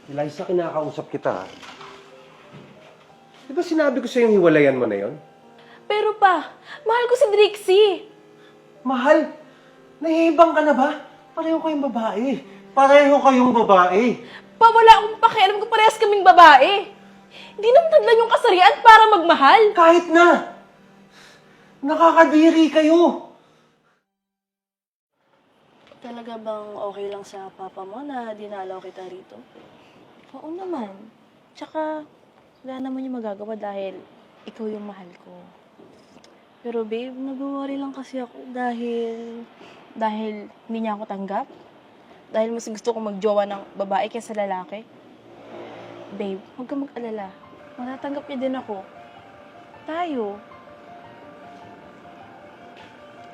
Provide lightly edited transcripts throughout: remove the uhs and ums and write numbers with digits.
Eliza, kinakausap kita. Di ba sinabi ko sa'yo hiwalayan mo na yon? Pero pa, mahal ko si Drixie. Mahal, nahihibang ka na ba? Pareho kayong babae. Pareho kayong babae. Pa, wala akong pakialam kung parehas kaming babae. Hindi naman hadlan yung kasarian para magmahal. Kahit na! Nakakadiri kayo! Talaga bang okay lang sa papa mo na dinalaw kita rito? Oo naman. Tsaka, wala naman yung magagawa dahil ikaw yung mahal ko. Pero babe, nag-worry lang kasi ako dahil Hindi niya ako tanggap. Dahil mas gusto kong magjowa ng babae kaysa lalaki. Babe, huwag kang mag-alala. Matatanggap niya din ako. Tayo.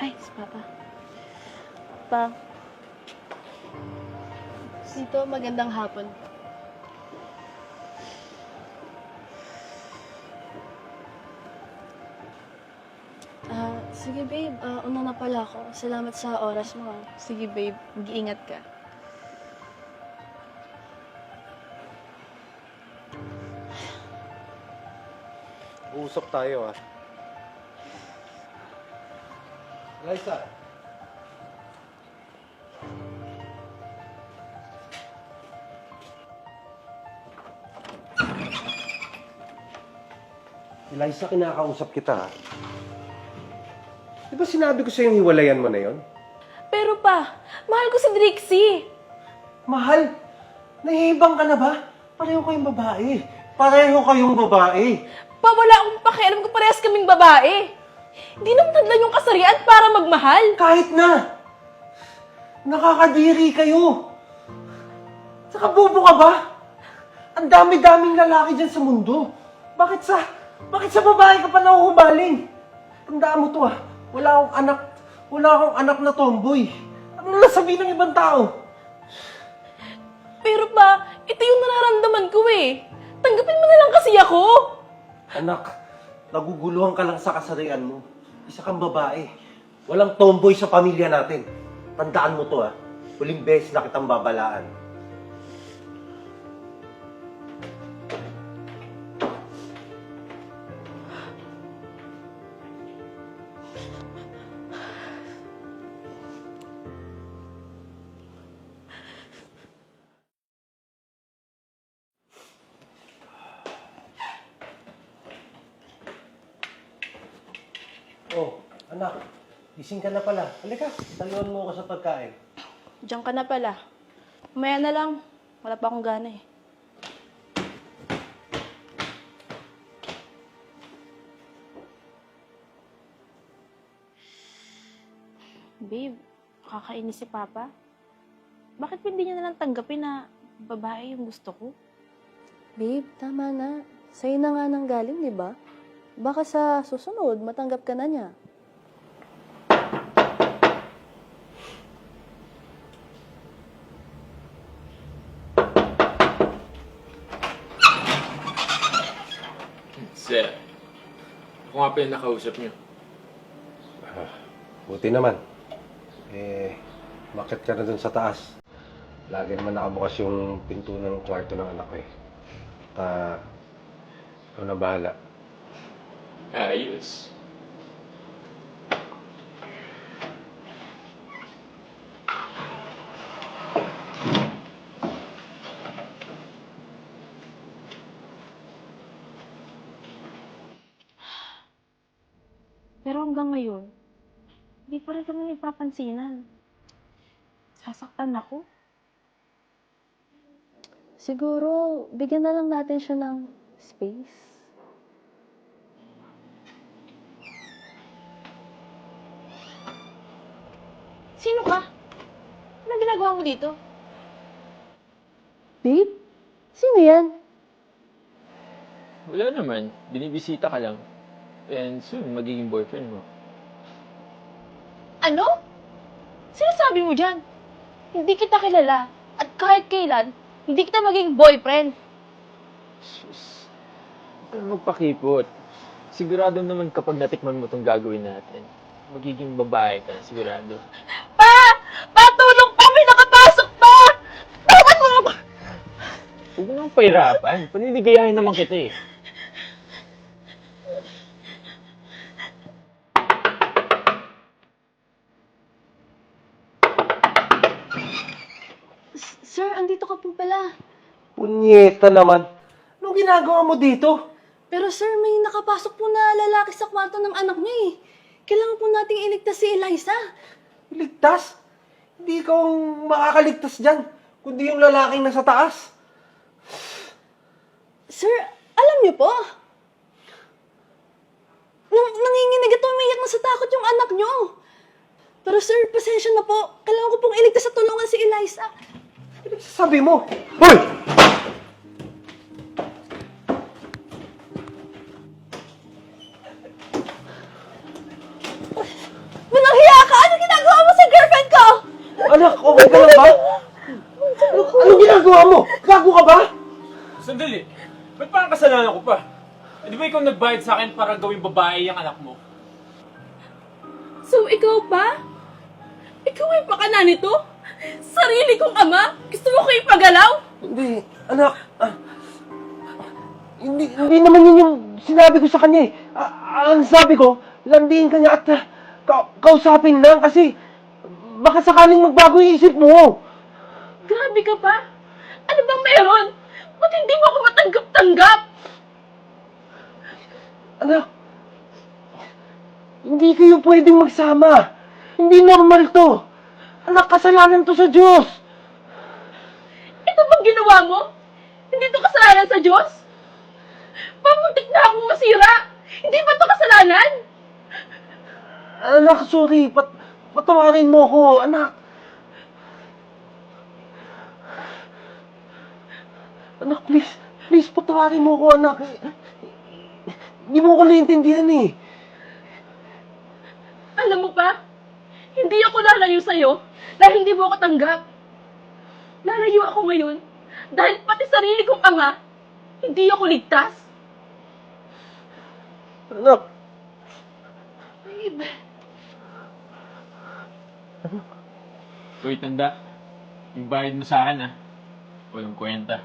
Ay, si Papa. Pa. dito magandang hapon. Sige babe, una na pala ako. Salamat sa oras mo. Sige, babe. Mag-iingat ka. Uusap tayo, ah. Eliza. Eliza, kinakausap kita, ah. Di ba sinabi ko sa'yo hiwalayan mo na yon? Pero pa, mahal ko si Drixie. Mahal, nahihibang ka na ba? Pareho kayong babae. Pareho kayong babae. Pa, wala akong pakialam kung parehas kaming babae. Hindi naman hadlan yung kasarian para magmahal. Kahit na! Nakakadiri kayo! Saka bobo ka ba? Ang dami-daming lalaki dyan sa mundo. Bakit sa babae ka pa nahuhumaling? Tandaan mo to, ah. Wala akong anak na tomboy. Ano na sabihin ng ibang tao? Pero pa, ito yung nararamdaman ko eh. Tanggapin mo na lang kasi ako. Anak, naguguluhan ka lang sa kasarian mo. Isa kang babae. Walang tomboy sa pamilya natin. Tandaan mo to, ah. Huling beses na kitang babalaan. Oh, anak. Gising ka na pala. Halika, saluhan mo ako sa pagkain. Diyan ka na pala. Mamaya na lang. Wala pa akong gana eh. Babe, kakainis si Papa. Bakit hindi niya nalang tanggapin na babae yung gusto ko? Babe, tama na. Sa'yo na nga nang galing, di ba? Baka sa susunod, matanggap ka na niya. Sir, ako nga pa yung nakausap niyo. Buti naman. Bakit ka na dun sa taas? Lagi naman nakabukas yung pinto ng kwarto ng anak ko eh. Ikaw na bahala. Ayos. Pero hanggang ngayon, hindi pa rin kami nagpapansinan. Sasaktan ako. Siguro, bigyan na lang natin siya ng space. Sino ka? Ano ginagawa mo dito? Babe? Sino yan? Wala naman. Binibisita ka lang. And soon, magiging boyfriend mo. Ano? Sinasabi mo dyan? Hindi kita kilala. At kahit kailan, hindi kita maging boyfriend. Sus. Ano magpakipot? Sigurado naman kapag natikman mo itong gagawin natin, magiging babae ka, sigurado. Pa! Patulong pa! May nakapasok pa! Tawan mo ako! Huwag mo nang pahirapan. Paniligayahin naman kita eh. Sir, andito ka po pala. Punyeta naman. Anong ginagawa mo dito? Pero sir, may nakapasok po na lalaki sa kwarto ng anak niyo eh. Kailangan po nating iligtas si Eliza. Ligtas? Hindi ikaw ang makakaligtas dyan, kundi yung lalaking nasa taas. Sir, alam niyo po, nanginginig at umiyak na sa takot yung anak niyo. Pero sir, pasensya na po. Kailangan ko pong iligtas at tulungan si Eliza. Ano sabi mo? Hoy! Walang hiya ka! Ano ginagawa mo sa girlfriend ko? Anak, okay ka lang ba? Anong ginagawa mo? Gago ka ba? Sandali. Ba't parang kasalanan ko pa? Eh, di ba ikaw nagbayad sa akin para gawing babae yung anak mo? So, ikaw pa? Ikaw ay pakana nito? Sarili kong ama? Gusto mo ko ipagalaw? Hindi, anak. Hindi naman yun yung sinabi ko sa kanya eh. Ang sabi ko, landiin ka niya at kausapin lang kasi baka sakaling magbago yung isip mo. Grabe ka pa? Ano bang meron? Ba't hindi mo ako matanggap-tanggap? Anak, hindi kayo pwedeng magsama. Hindi normal to. Anak, kasalanan to sa Diyos. Ito bang ginawa mo? Hindi to kasalanan sa Diyos? Pamuntik na akong masira. Hindi ba to kasalanan? Anak, sorry. Patawarin mo ko, anak. Anak, please. Please, patawarin mo ko, anak. Hindi mo ko naiintindihan eh. Alam mo pa, hindi ako lalayo sa'yo dahil hindi mo ako tanggap. Lalayo ako ngayon dahil pati sarili kong ama, hindi ako ligtas. Anak, Babe, Uy, tanda. Yung bayad mo sa akin ah. Walang kwenta.